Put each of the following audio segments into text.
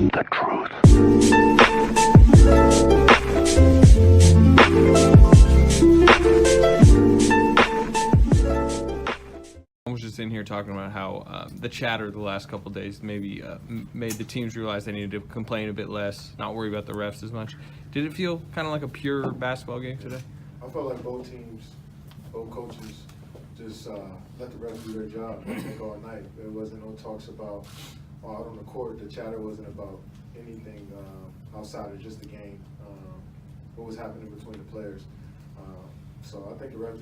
the truth. I was just in here talking about how the chatter the last couple of days maybe made the teams realize they needed to complain a bit less, not worry about the refs as much. Did it feel kind of like a pure basketball game today? I felt like both teams, both coaches, just let the refs do their job all night. There wasn't no talks about out on the court. The chatter wasn't about anything outside of just the game. What was happening between the players. So I think the refs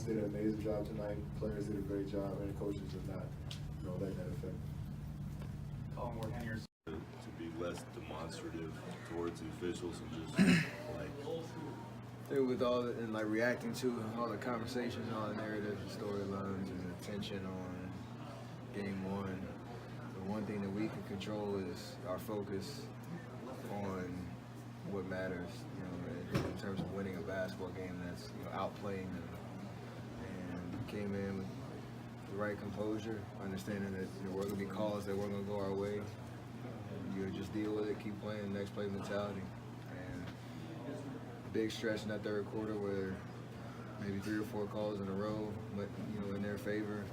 did an amazing job tonight. Players did a great job, and the coaches did not, letting that affect. To be less demonstrative towards the officials and just with all the, and like reacting to all the conversations, all the narratives and storylines and the tension on game one. The one thing that we can control is our focus on what matters, in terms of winning a basketball game. That's outplaying them, and came in with the right composure, understanding that we're going to be calls that weren't going to go our way. You just deal with it, keep playing, next play mentality. And big stretch in that third quarter where maybe 3 or 4 calls in a row, but in their favor.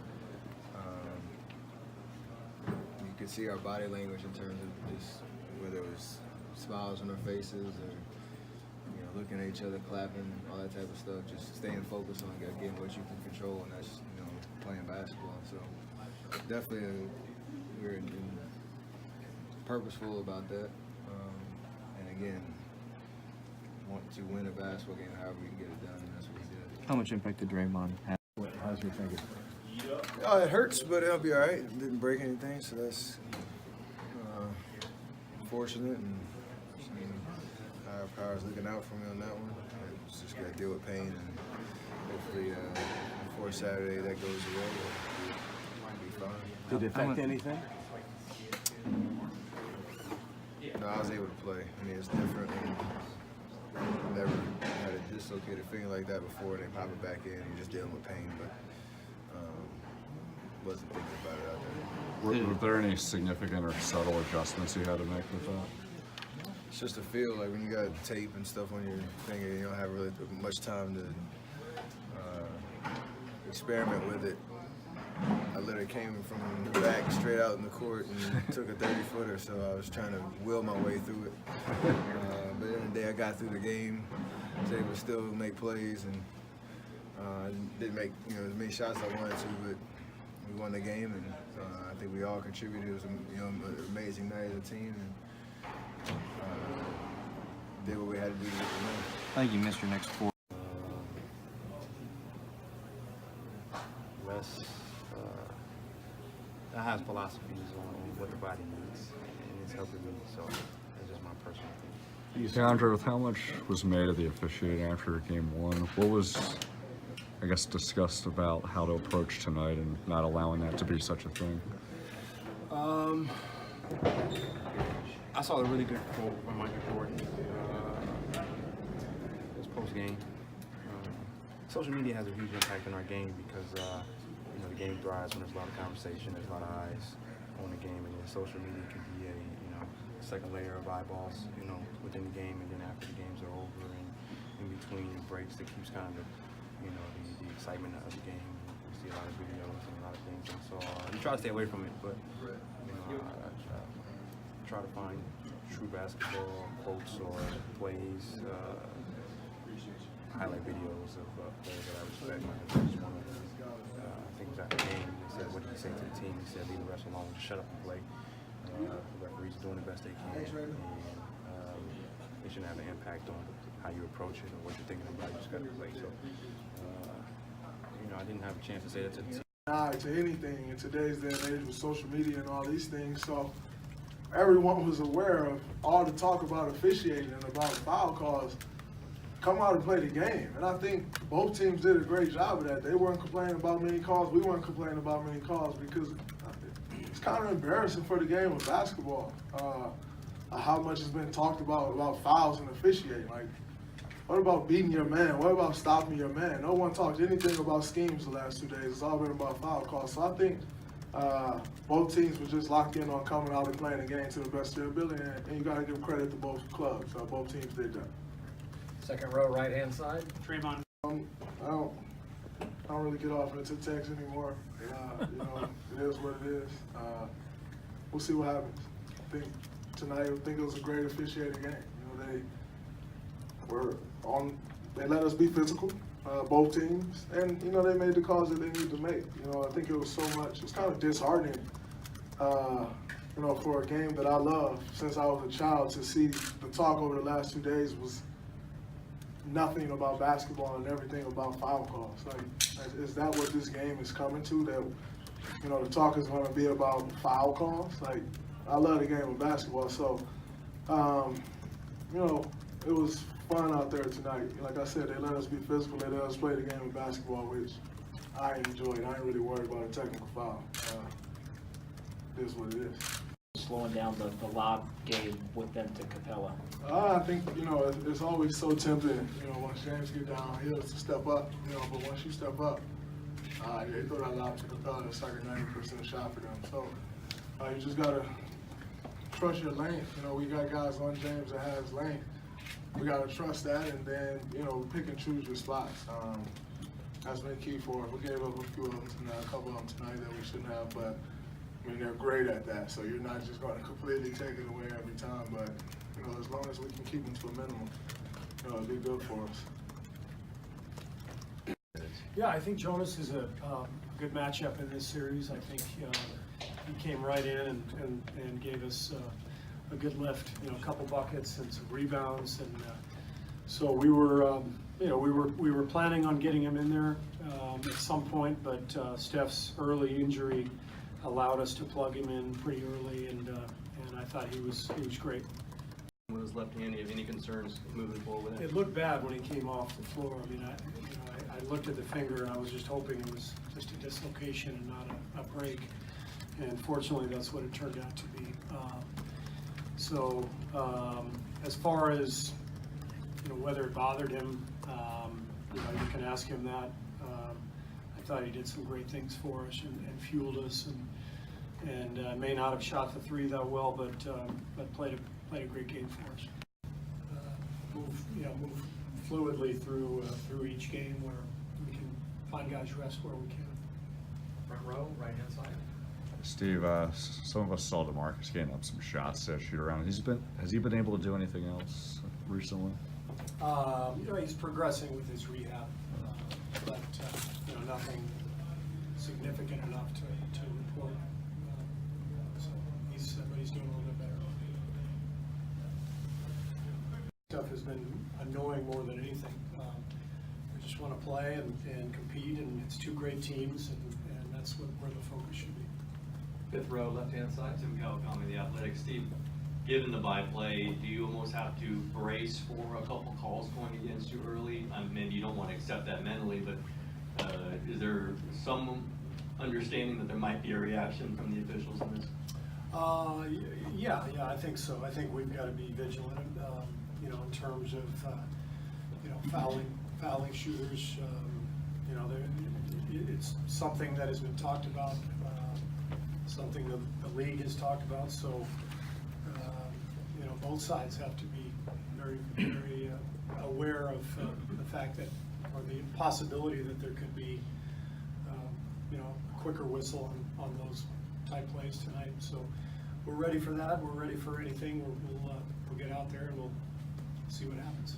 You could see our body language in terms of just whether it was smiles on our faces or looking at each other, clapping, all that type of stuff. Just staying focused on getting what you can control, and that's playing basketball. So definitely we're purposeful about that. And again, want to win a basketball game however we can get it done, and that's what we did. How much impact did Draymond have? How's your thinking? Oh, it hurts, but it'll be all right. It didn't break anything, so that's fortunate. And higher powers looking out for me on that one. I just got to deal with pain, and hopefully before Saturday that goes away. Might be fine. Did it affect anything? No, I was able to play. I mean, it's different. I've never had a dislocated finger like that before. They pop it back in. You're just dealing with pain, but wasn't thinking about it out there. were there any significant or subtle adjustments you had to make with that? It's just a feel, like when you got tape and stuff on your finger, you don't have really much time to experiment with it. I literally came from the back straight out in the court and took a 30-footer, so I was trying to will my way through it. But at the end of the day, I got through the game, was able to still make plays, and didn't make as many shots as I wanted to, but we won the game, and I think we all contributed. It was an amazing night as a team, and did what we had to do to get the win. I think you missed your next 4. I have philosophies on what the body needs, and it's helping me. So that's just my personal thing. DeAndre, with how much was made of the officiating after game one, what was, I guess, discussed about how to approach tonight and not allowing that to be such a thing? I saw a really good quote from Michael Jordan. It was post-game. Social media has a huge impact on our game because the game thrives when there's a lot of conversation, there's a lot of eyes on the game, and then social media can be a second layer of eyeballs within the game, and then after the games are over and in between breaks, that keeps kind of the excitement of the game. We see a lot of videos and a lot of things, and so you try to stay away from it, but I try to find true basketball quotes or plays, highlight videos of players that I respect. Like just one of them. I think it was after the game. He said, "What did he say to the team?" He said, "Leave the refs alone. Just shut up and play." The referees are doing the best they can, and it shouldn't have an impact on how you approach it or what you're thinking about. You just got to play. So, I didn't have a chance to say that to the team. To anything in today's day and age with social media and all these things, so everyone was aware of all the talk about officiating and about foul calls. Come out and play the game, and I think both teams did a great job of that. They weren't complaining about many calls. We weren't complaining about many calls because it's kind of embarrassing for the game of basketball. How much has been talked about fouls and officiating. Like, what about beating your man? What about stopping your man? No one talked anything about schemes the last 2 days. It's all been about foul calls. So I think Both teams were just locked in on coming out and playing the game to the best of their ability, and you got to give credit to both clubs. Both teams did that. Second row, right-hand side. Trayvon. I don't really get off into text anymore. You know, it is what it is. We'll see what happens. I think it was a great officiating game. You know, they let us be physical, both teams, and you know they made the calls that they needed to make. You know, I think it was it's kind of disheartening. You know, for a game that I love since I was a child, to see the talk over the last 2 days was nothing about basketball and everything about foul calls. Like, is that what this game is coming to? That, you know, the talk is going to be about foul calls? Like, I love the game of basketball, so, you know, it was fun out there tonight. Like I said, they let us be physical, they let us play the game of basketball, which I enjoyed. I ain't really worried about a technical foul. It is what it is. Slowing down the lob game with them to Capella. I think, you know, it's always so tempting, you know, once James get downhill to step up, you know, but once you step up, they throw that lob to Capella, it's like a 90% shot for them. So you just got to trust your length. You know, we got guys on James that has length. We got to trust that, and then, you know, pick and choose your spots. That's been key for us. We gave up a few of them tonight, a couple of them tonight that we shouldn't have, but I mean, they're great at that, so you're not just going to completely take it away every time, but, you know, as long as we can keep them to a minimum, you know, it'll be good for us. Yeah, I think Jonas is a good matchup in this series. I think he came right in and gave us a good lift, you know, a couple buckets and some rebounds, and so we were, you know, we were planning on getting him in there at some point, but Steph's early injury allowed us to plug him in pretty early, and I thought he was great. With his left hand, do you have any concerns moving forward with that? It looked bad when he came off the floor. I mean, I looked at the finger and I was just hoping it was just a dislocation and not a break. And fortunately, that's what it turned out to be. So as far as, you know, whether it bothered him, you know, you can ask him that. I thought he did some great things for us and fueled us, and may not have shot the three that well, but played a great game for us. Move fluidly through each game where we can find guys rest where we can. Front row, right-hand side. Steve, some of us saw DeMarcus getting up some shots to shoot around. Has he been able to do anything else recently? You know, he's progressing with his rehab, but you know, nothing significant enough to report. So but he's doing a little bit better. Stuff has been annoying more than anything. We just want to play and compete, and it's two great teams, and that's where the focus should be. Fifth row, left-hand side. Tim Kawakami, The Athletic. Steve, given the byplay, do you almost have to brace for a couple calls going against you early? Maybe you don't want to accept that mentally, but is there some understanding that there might be a reaction from the officials in this? Yeah, I think so. I think we've got to be vigilant, you know, in terms of, you know, fouling shooters. You know, it's something that has been talked about, something the league has talked about. So, you know, both sides have to be very, very aware of the fact that, or the possibility that there could be, you know, a quicker whistle on those type plays tonight. So we're ready for that. We're ready for anything. We'll get out there and we'll see what happens.